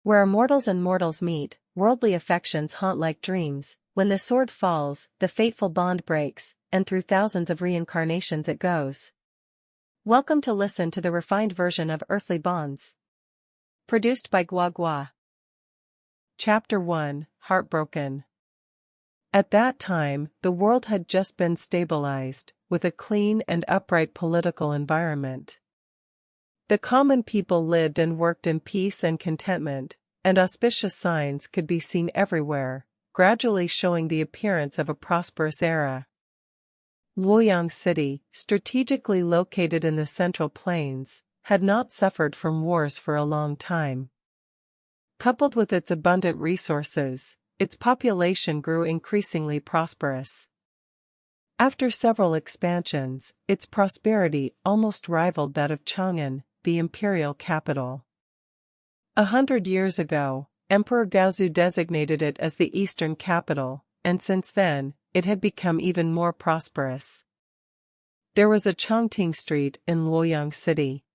Where immortals and mortals meet, worldly affections haunt like dreams. When the sword falls, the fateful bond breaks, and through thousands of reincarnations it goes. Welcome to listen to the refined version of Earthly Bonds. Produced by Gua Gua. Chapter 1, Heartbroken. At that time, the world had just been stabilized, with a clean and upright political environment. The common people lived and worked in peace and contentment, and auspicious signs could be seen everywhere, gradually showing the appearance of a prosperous era. Luoyang City, strategically located in the Central Plains, had not suffered from wars for a long time. Coupled with its abundant resources, its population grew increasingly prosperous. After several expansions, its prosperity almost rivaled that of Chang'an, the imperial capital. 100 years ago, Emperor Gaozu designated it as the eastern capital, and since then, it had become even more prosperous. There was a Chongting Street in Luoyang City.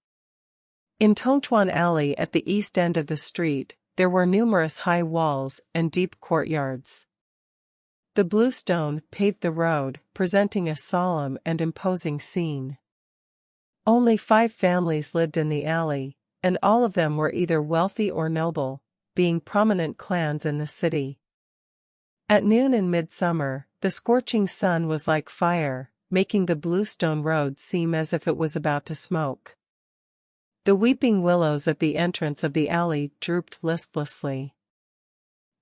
In Tongchuan Alley at the east end of the street, there were numerous high walls and deep courtyards. The blue stone paved the road, presenting a solemn and imposing scene. Only 5 families lived in the alley, and all of them were either wealthy or noble, being prominent clans in the city. At noon in midsummer, the scorching sun was like fire, making the bluestone road seem as if it was about to smoke. The weeping willows at the entrance of the alley drooped listlessly.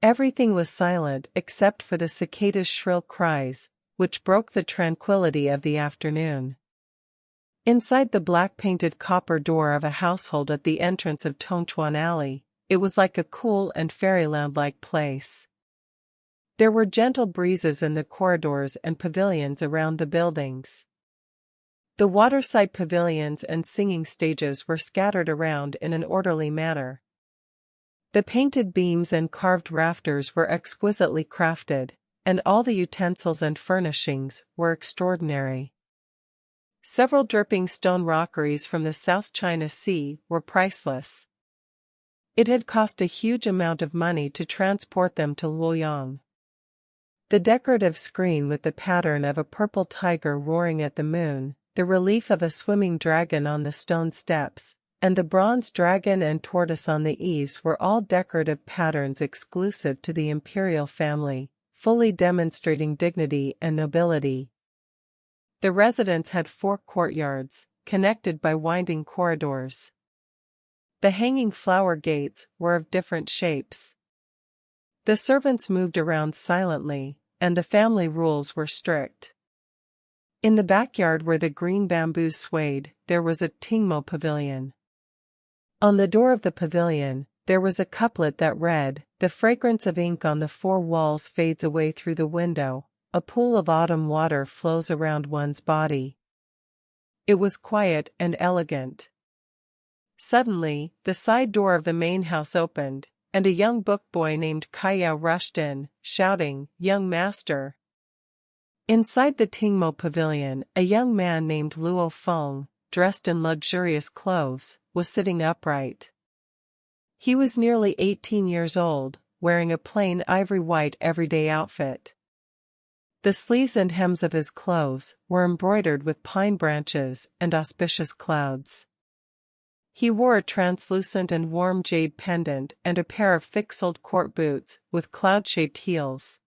Everything was silent except for the cicada's shrill cries, which broke the tranquility of the afternoon. Inside the black-painted copper door of a household at the entrance of Tongchuan Alley, it was like a cool and fairyland-like place. There were gentle breezes in the corridors and pavilions around the buildings. The waterside pavilions and singing stages were scattered around in an orderly manner. The painted beams and carved rafters were exquisitely crafted, and all the utensils and furnishings were extraordinary. Several dripping stone rockeries from the South China Sea were priceless. It had cost a huge amount of money to transport them to Luoyang. The decorative screen with the pattern of a purple tiger roaring at the moon, the relief of a swimming dragon on the stone steps, and the bronze dragon and tortoise on the eaves were all decorative patterns exclusive to the imperial family, fully demonstrating dignity and nobility. The residence had 4 courtyards, connected by winding corridors. The hanging flower gates were of different shapes. The servants moved around silently, and the family rules were strict. In the backyard where the green bamboos swayed, there was a Tingmo pavilion. On the door of the pavilion, there was a couplet that read, "The fragrance of ink on the 4 walls fades away through the window. A pool of autumn water flows around one's body." It was quiet and elegant. Suddenly, the side door of the main house opened, and a young book boy named Kaiyao rushed in, shouting, "Young master!" Inside the Tingmo pavilion, a young man named Luo Feng, dressed in luxurious clothes, was sitting upright. He was nearly 18 years old, wearing a plain ivory-white everyday outfit. The sleeves and hems of his clothes were embroidered with pine branches and auspicious clouds. He wore a translucent and warm jade pendant and a pair of thick-soled court boots with cloud-shaped heels.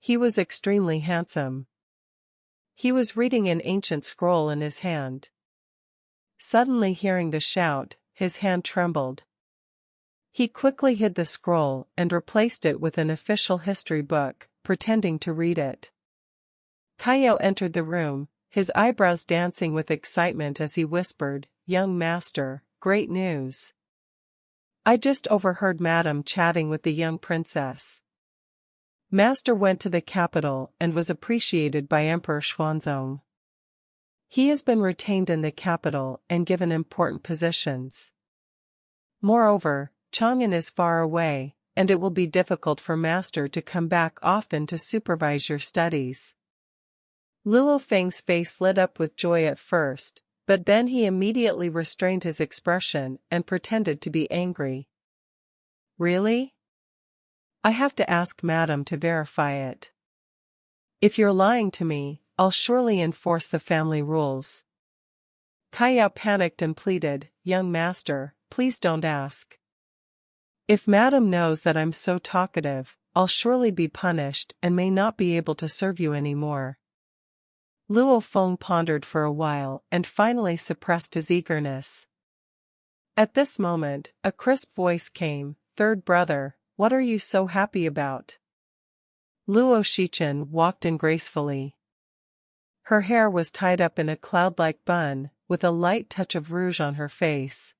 He was extremely handsome. He was reading an ancient scroll in his hand. Suddenly hearing the shout, his hand trembled. He quickly hid the scroll and replaced it with an official history book, pretending to read it. Kaiyao entered the room, his eyebrows dancing with excitement as he whispered, "Young master, great news. I just overheard Madame chatting with the young princess." Master went to the capital and was appreciated by Emperor Xuanzong. He has been retained in the capital and given important positions. Moreover, Chang'an is far away, and it will be difficult for Master to come back often to supervise your studies. Luo Feng's face lit up with joy at first, but then he immediately restrained his expression and pretended to be angry. Really? I have to ask Madam to verify it. If you're lying to me, I'll surely enforce the family rules. Caillou panicked and pleaded, Young master, please don't ask. If Madam knows that I'm so talkative, I'll surely be punished and may not be able to serve you anymore. Luo Feng pondered for a while and finally suppressed his eagerness. At this moment, a crisp voice came, Third brother, what are you so happy about? Luo Shichen walked in gracefully. Her hair was tied up in a cloud-like bun, with a light touch of rouge on her face.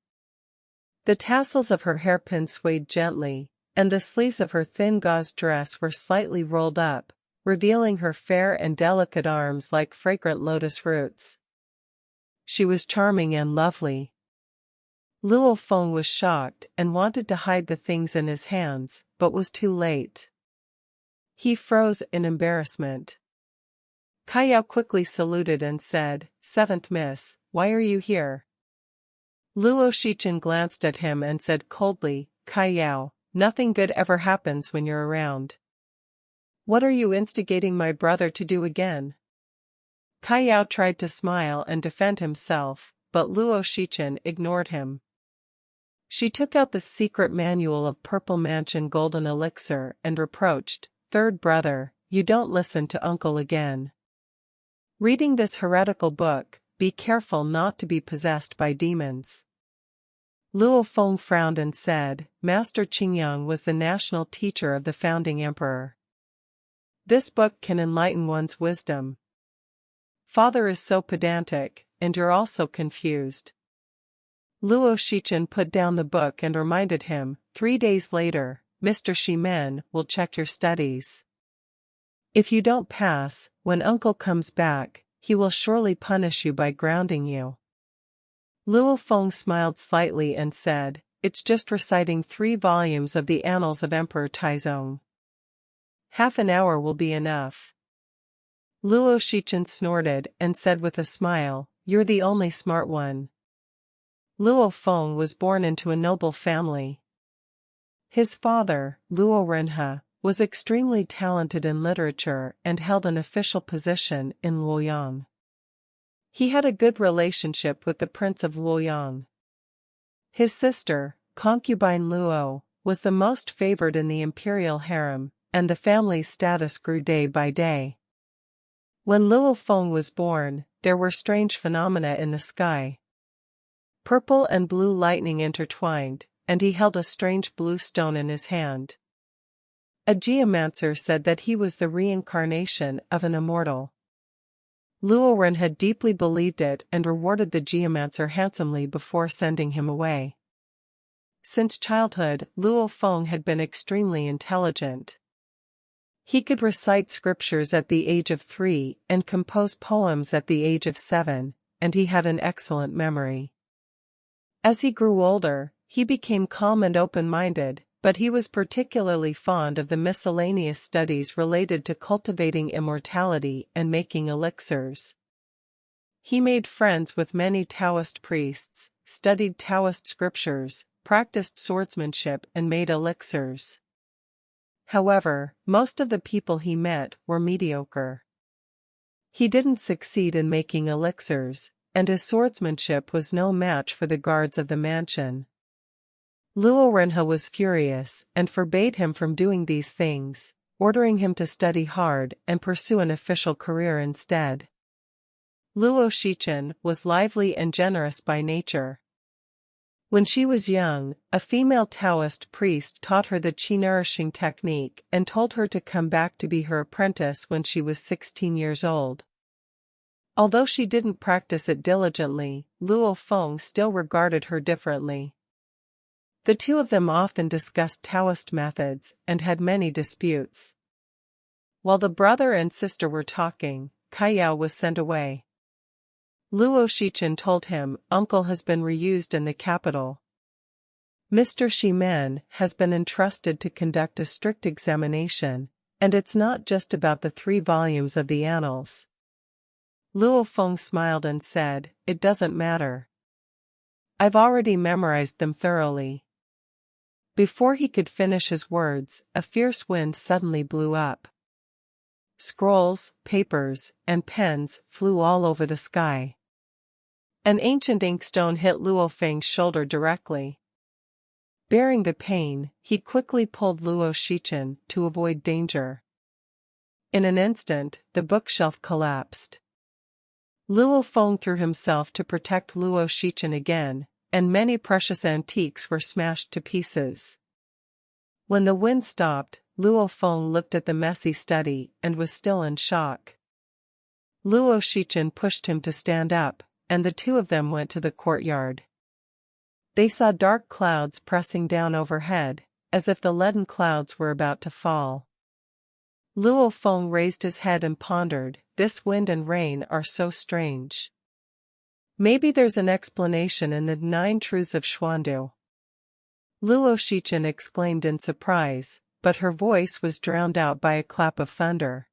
The tassels of her hairpin swayed gently, and the sleeves of her thin gauze dress were slightly rolled up, revealing her fair and delicate arms like fragrant lotus roots. She was charming and lovely. Luo Feng was shocked and wanted to hide the things in his hands, but was too late. He froze in embarrassment. Caillou quickly saluted and said, Seventh Miss, why are you here? Luo Shichen glanced at him and said coldly, Caillou, nothing good ever happens when you're around. What are you instigating my brother to do again? Caillou tried to smile and defend himself, but Luo Shichen ignored him. She took out the secret manual of Purple Mansion Golden Elixir and reproached, Third brother, you don't listen to uncle again. Reading this heretical book, be careful not to be possessed by demons. Luo Feng frowned and said, Master Qingyang was the national teacher of the founding emperor. This book can enlighten one's wisdom. Father is so pedantic, and you're also confused. Luo Shichen put down the book and reminded him, 3 days later, Mr. Shimen will check your studies. If you don't pass, when uncle comes back, he will surely punish you by grounding you. Luo Feng smiled slightly and said, It's just reciting 3 volumes of the Annals of Emperor Taizong. Half an hour will be enough. Luo Shichen snorted and said with a smile, You're the only smart one. Luo Feng was born into a noble family. His father, Luo Renhe, was extremely talented in literature and held an official position in Luoyang. He had a good relationship with the Prince of Luoyang. His sister, concubine Luo, was the most favored in the imperial harem, and the family's status grew day by day. When Luo Feng was born, there were strange phenomena in the sky. Purple and blue lightning intertwined, and he held a strange blue stone in his hand. A geomancer said that he was the reincarnation of an immortal. Luo Ren had deeply believed it and rewarded the geomancer handsomely before sending him away. Since childhood, Luo Feng had been extremely intelligent. He could recite scriptures at the age of 3 and compose poems at the age of 7, and he had an excellent memory. As he grew older, he became calm and open-minded, but he was particularly fond of the miscellaneous studies related to cultivating immortality and making elixirs. He made friends with many Taoist priests, studied Taoist scriptures, practiced swordsmanship and made elixirs. However, most of the people he met were mediocre. He didn't succeed in making elixirs, and his swordsmanship was no match for the guards of the mansion. Luo Renhe was furious and forbade him from doing these things, ordering him to study hard and pursue an official career instead. Luo Shichen was lively and generous by nature. When she was young, a female Taoist priest taught her the qi nourishing technique and told her to come back to be her apprentice when she was 16 years old. Although she didn't practice it diligently, Luo Feng still regarded her differently. The two of them often discussed Taoist methods and had many disputes. While the brother and sister were talking, Caillou was sent away. Luo Shichen told him, Uncle has been reused in the capital. Mr. Shimen has been entrusted to conduct a strict examination, and it's not just about the 3 volumes of the Annals. Luo Feng smiled and said, It doesn't matter. I've already memorized them thoroughly. Before he could finish his words, a fierce wind suddenly blew up. Scrolls, papers, and pens flew all over the sky. An ancient inkstone hit Luo Feng's shoulder directly. Bearing the pain, he quickly pulled Luo Shichen to avoid danger. In an instant, the bookshelf collapsed. Luo Feng threw himself to protect Luo Shichen again, and many precious antiques were smashed to pieces. When the wind stopped, Luo Feng looked at the messy study and was still in shock. Luo Shichen pushed him to stand up, and the two of them went to the courtyard. They saw dark clouds pressing down overhead, as if the leaden clouds were about to fall. Luo Feng raised his head and pondered, this wind and rain are so strange. Maybe there's an explanation in the 9 truths of Xuandu. Luo Shichen exclaimed in surprise, but her voice was drowned out by a clap of thunder.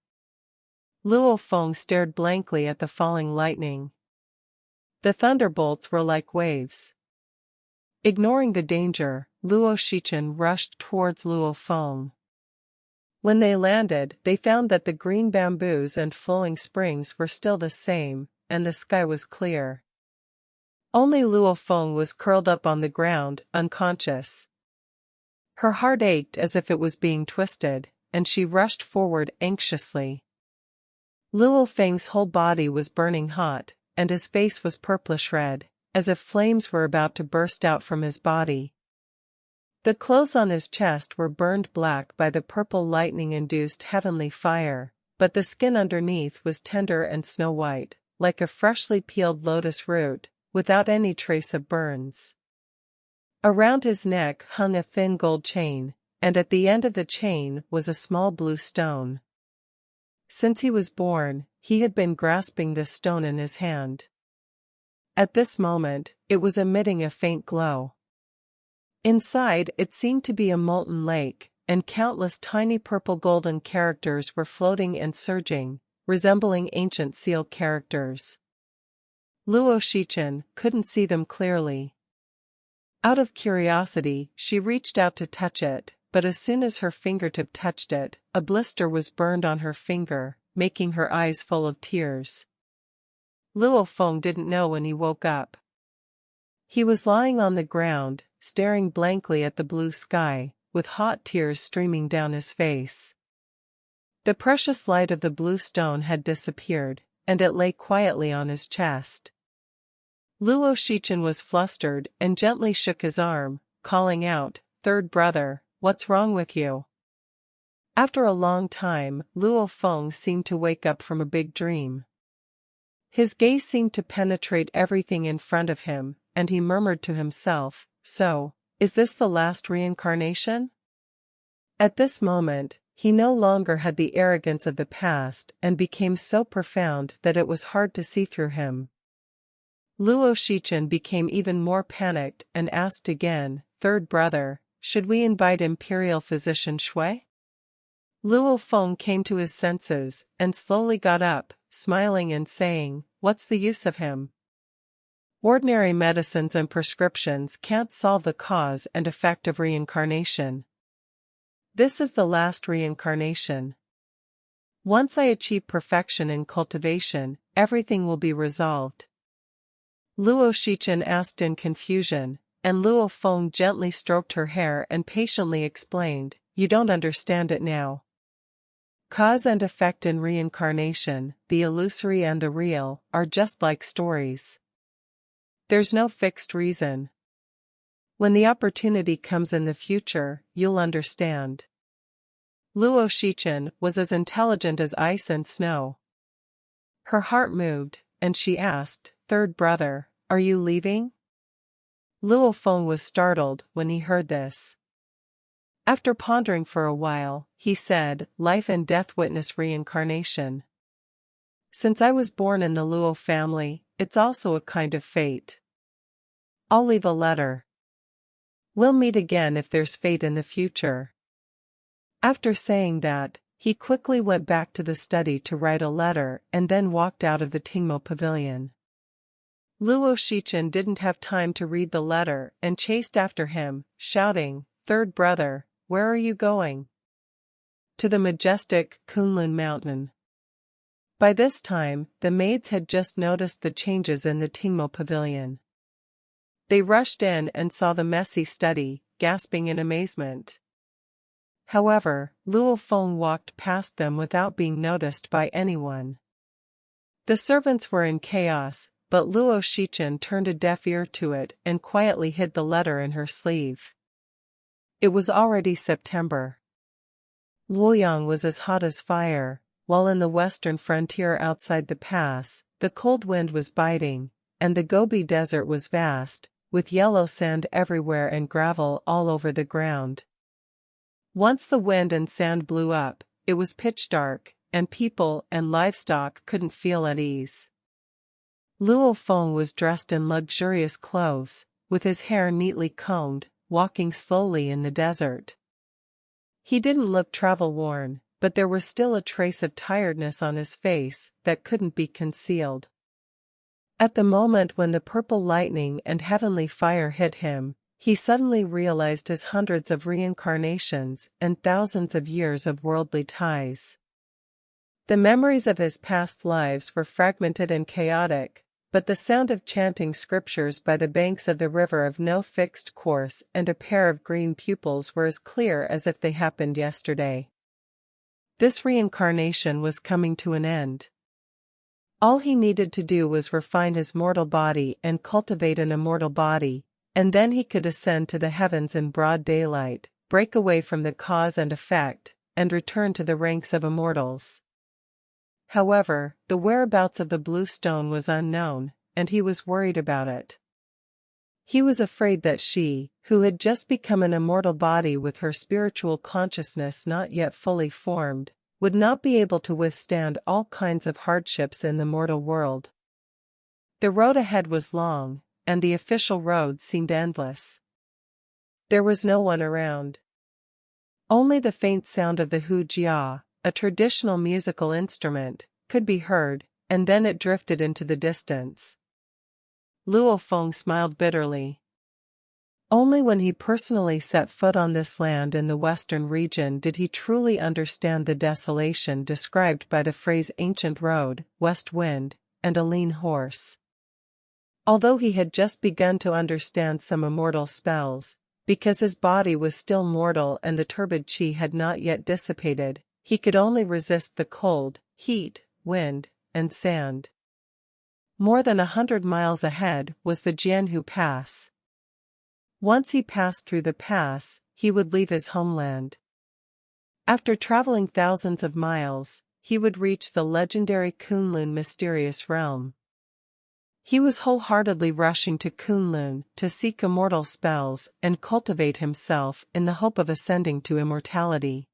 Luo Feng stared blankly at the falling lightning. The thunderbolts were like waves. Ignoring the danger, Luo Shichen rushed towards Luo Feng. When they landed, they found that the green bamboos and flowing springs were still the same, and the sky was clear. Only Luo Feng was curled up on the ground, unconscious. Her heart ached as if it was being twisted, and she rushed forward anxiously. Luo Feng's whole body was burning hot, and his face was purplish red, as if flames were about to burst out from his body. The clothes on his chest were burned black by the purple lightning-induced heavenly fire, but the skin underneath was tender and snow-white, like a freshly peeled lotus root, without any trace of burns. Around his neck hung a thin gold chain, and at the end of the chain was a small blue stone. Since he was born, he had been grasping this stone in his hand. At this moment, it was emitting a faint glow. Inside, it seemed to be a molten lake, and countless tiny purple-golden characters were floating and surging, resembling ancient seal characters. Luo Shichen couldn't see them clearly. Out of curiosity, she reached out to touch it, but as soon as her fingertip touched it, a blister was burned on her finger, making her eyes full of tears. Luo Feng didn't know when he woke up. He was lying on the ground, staring blankly at the blue sky, with hot tears streaming down his face. The precious light of the blue stone had disappeared, and it lay quietly on his chest. Luo Shichen was flustered and gently shook his arm, calling out, "Third brother, what's wrong with you?" After a long time, Luo Feng seemed to wake up from a big dream. His gaze seemed to penetrate everything in front of him, and he murmured to himself, "So, is this the last reincarnation?" At this moment, he no longer had the arrogance of the past and became so profound that it was hard to see through him. Luo Shichen became even more panicked and asked again, "Third brother, should we invite Imperial Physician Shui?" Luo Feng came to his senses and slowly got up, smiling and saying, "What's the use of him? Ordinary medicines and prescriptions can't solve the cause and effect of reincarnation. This is the last reincarnation. Once I achieve perfection in cultivation, everything will be resolved." Luo Shichen asked in confusion, and Luo Feng gently stroked her hair and patiently explained, "You don't understand it now. Cause and effect in reincarnation, the illusory and the real, are just like stories. There's no fixed reason. When the opportunity comes in the future, you'll understand." Luo Shichen was as intelligent as ice and snow. Her heart moved, and she asked, "Third brother, are you leaving?" Luo Feng was startled when he heard this. After pondering for a while, he said, "Life and death witness reincarnation. Since I was born in the Luo family, it's also a kind of fate. I'll leave a letter. We'll meet again if there's fate in the future." After saying that, he quickly went back to the study to write a letter and then walked out of the Tingmo pavilion. Luo Shichen didn't have time to read the letter and chased after him, shouting, third brother, where are you going?" "To the majestic Kunlun mountain." By this time, the maids had just noticed the changes in the Tingmo pavilion. They rushed in and saw the messy study, gasping in amazement. However, Luo Feng walked past them without being noticed by anyone. The servants were in chaos, but Luo Shichen turned a deaf ear to it and quietly hid the letter in her sleeve. It was already September. Luoyang was as hot as fire, while in the western frontier outside the pass, the cold wind was biting, and the Gobi Desert was vast, with yellow sand everywhere and gravel all over the ground. Once the wind and sand blew up, it was pitch dark, and people and livestock couldn't feel at ease. Luo Feng was dressed in luxurious clothes, with his hair neatly combed, walking slowly in the desert. He didn't look travel-worn, but there was still a trace of tiredness on his face that couldn't be concealed. At the moment when the purple lightning and heavenly fire hit him, he suddenly realized his hundreds of reincarnations and thousands of years of worldly ties. The memories of his past lives were fragmented and chaotic, but the sound of chanting scriptures by the banks of the river of no fixed course and a pair of green pupils were as clear as if they happened yesterday. This reincarnation was coming to an end. All he needed to do was refine his mortal body and cultivate an immortal body, and then he could ascend to the heavens in broad daylight, break away from the cause and effect, and return to the ranks of immortals. However, the whereabouts of the blue stone was unknown, and he was worried about it. He was afraid that she, who had just become an immortal body with her spiritual consciousness not yet fully formed, would not be able to withstand all kinds of hardships in the mortal world. The road ahead was long, and the official road seemed endless. There was no one around. Only the faint sound of the hu jia, a traditional musical instrument, could be heard, and then it drifted into the distance. Luo Feng smiled bitterly. Only when he personally set foot on this land in the western region did he truly understand the desolation described by the phrase ancient road, west wind, and a lean horse. Although he had just begun to understand some immortal spells, because his body was still mortal and the turbid qi had not yet dissipated, he could only resist the cold, heat, wind, and sand. More than 100 miles ahead was the Jianhu Pass. Once he passed through the pass, he would leave his homeland. After traveling thousands of miles, he would reach the legendary Kunlun mysterious realm. He was wholeheartedly rushing to Kunlun to seek immortal spells and cultivate himself in the hope of ascending to immortality.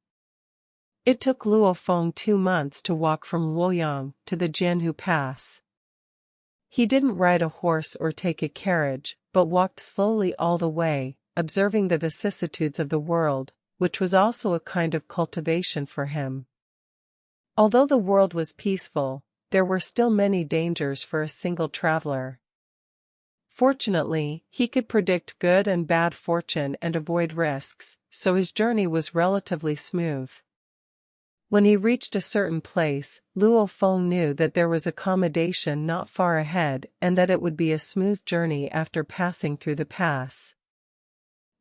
It took Luo Feng 2 months to walk from Luoyang to the Jianhu Pass. He didn't ride a horse or take a carriage, but walked slowly all the way, observing the vicissitudes of the world, which was also a kind of cultivation for him. Although the world was peaceful, there were still many dangers for a single traveler. Fortunately, he could predict good and bad fortune and avoid risks, so his journey was relatively smooth. When he reached a certain place, Luo Feng knew that there was accommodation not far ahead and that it would be a smooth journey after passing through the pass.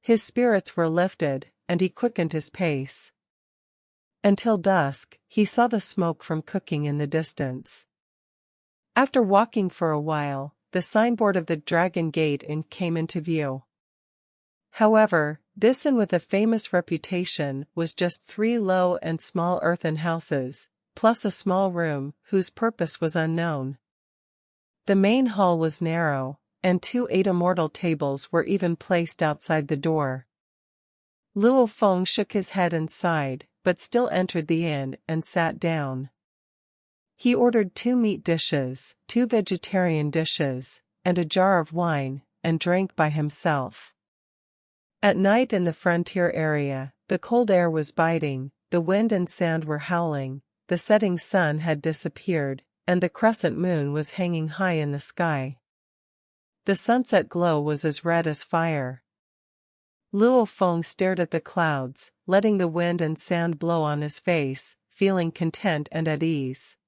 His spirits were lifted, and he quickened his pace. Until dusk, he saw the smoke from cooking in the distance. After walking for a while, the signboard of the Dragon Gate Inn came into view. However, this inn with a famous reputation was just 3 low and small earthen houses, plus a small room whose purpose was unknown. The main hall was narrow, and 2 immortal tables were even placed outside the door. Luo Feng shook his head and sighed, but still entered the inn and sat down. He ordered 2 meat dishes, 2 vegetarian dishes, and a jar of wine, and drank by himself. At night in the frontier area, the cold air was biting, the wind and sand were howling, the setting sun had disappeared, and the crescent moon was hanging high in the sky. The sunset glow was as red as fire. Luo Feng stared at the clouds, letting the wind and sand blow on his face, feeling content and at ease.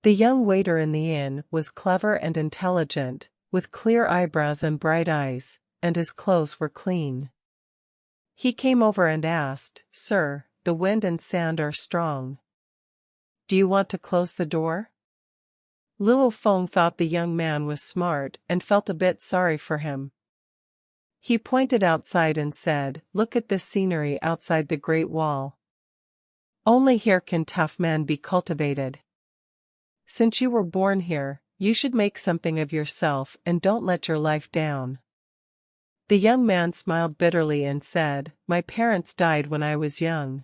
The young waiter in the inn was clever and intelligent, with clear eyebrows and bright eyes, and his clothes were clean. He came over and asked, "Sir, the wind and sand are strong. Do you want to close the door?" Luo Feng thought the young man was smart and felt a bit sorry for him. He pointed outside and said, "Look at this scenery outside the Great Wall. Only here can tough men be cultivated. Since you were born here, you should make something of yourself and don't let your life down." The young man smiled bitterly and said, "My parents died when I was young.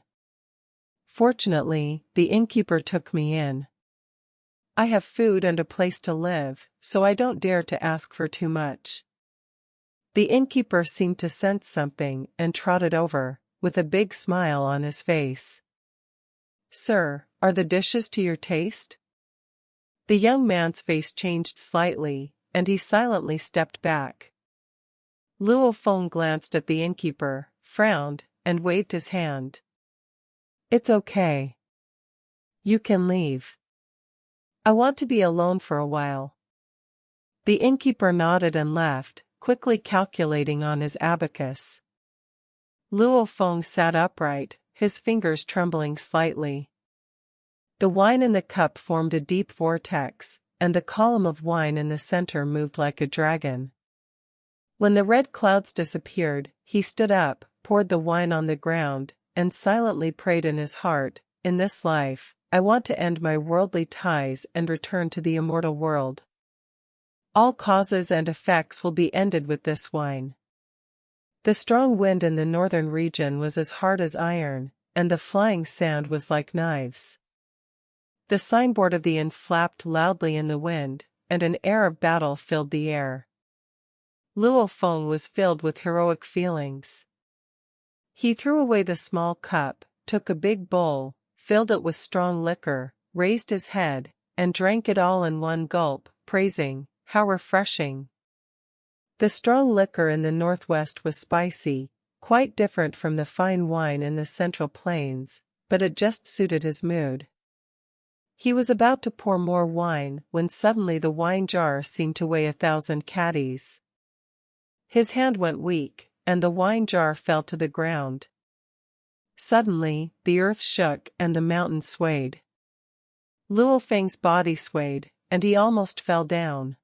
Fortunately, the innkeeper took me in. I have food and a place to live, so I don't dare to ask for too much." The innkeeper seemed to sense something and trotted over, with a big smile on his face. "Sir, are the dishes to your taste?" The young man's face changed slightly, and he silently stepped back. Luo Feng glanced at the innkeeper, frowned, and waved his hand. "It's okay. You can leave. I want to be alone for a while." The innkeeper nodded and left, quickly calculating on his abacus. Luo Feng sat upright, his fingers trembling slightly. The wine in the cup formed a deep vortex, and the column of wine in the center moved like a dragon. When the red clouds disappeared, he stood up, poured the wine on the ground, and silently prayed in his heart, "In this life, I want to end my worldly ties and return to the immortal world. All causes and effects will be ended with this wine." The strong wind in the northern region was as hard as iron, and the flying sand was like knives. The signboard of the inn flapped loudly in the wind, and an air of battle filled the air. Luo Feng was filled with heroic feelings. He threw away the small cup, took a big bowl, filled it with strong liquor, raised his head, and drank it all in one gulp, praising, "How refreshing!" The strong liquor in the northwest was spicy, quite different from the fine wine in the central plains, but it just suited his mood. He was about to pour more wine when suddenly the wine jar seemed to weigh 1,000 caddies. His hand went weak, and the wine jar fell to the ground. Suddenly, the earth shook and the mountain swayed. Luo Feng's body swayed, and he almost fell down.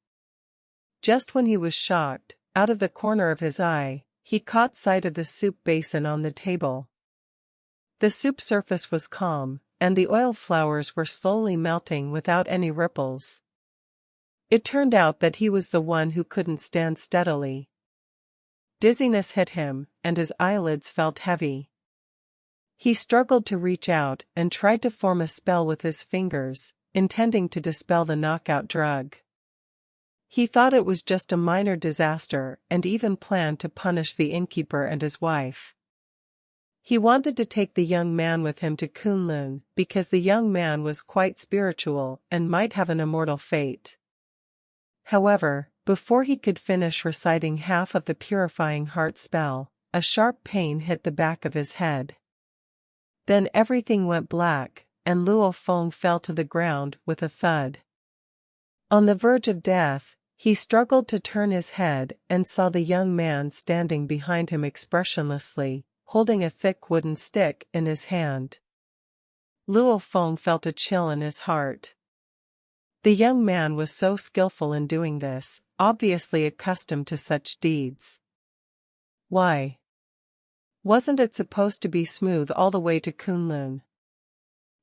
Just when he was shocked, out of the corner of his eye, he caught sight of the soup basin on the table. The soup surface was calm, and the oil flowers were slowly melting without any ripples. It turned out that he was the one who couldn't stand steadily. Dizziness hit him, and his eyelids felt heavy. He struggled to reach out and tried to form a spell with his fingers, intending to dispel the knockout drug. He thought it was just a minor disaster and even planned to punish the innkeeper and his wife. He wanted to take the young man with him to Kunlun because the young man was quite spiritual and might have an immortal fate. However, before he could finish reciting half of the purifying heart spell, a sharp pain hit the back of his head. Then everything went black, and Luo Feng fell to the ground with a thud. On the verge of death, he struggled to turn his head and saw the young man standing behind him expressionlessly, holding a thick wooden stick in his hand. Luo Feng felt a chill in his heart. The young man was so skillful in doing this, obviously accustomed to such deeds. Why? Wasn't it supposed to be smooth all the way to Kunlun?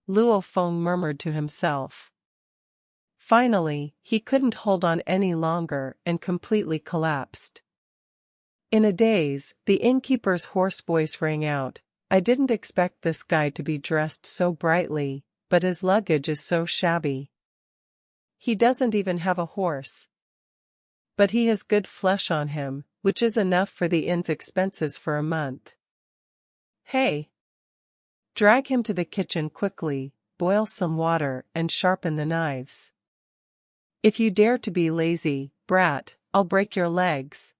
Luo Feng murmured to himself. Finally, he couldn't hold on any longer and completely collapsed. In a daze, the innkeeper's hoarse voice rang out, "I didn't expect this guy to be dressed so brightly, but his luggage is so shabby. He doesn't even have a horse. But he has good flesh on him, which is enough for the inn's expenses for a month. Hey! Drag him to the kitchen quickly, boil some water and sharpen the knives. If you dare to be lazy, brat, I'll break your legs."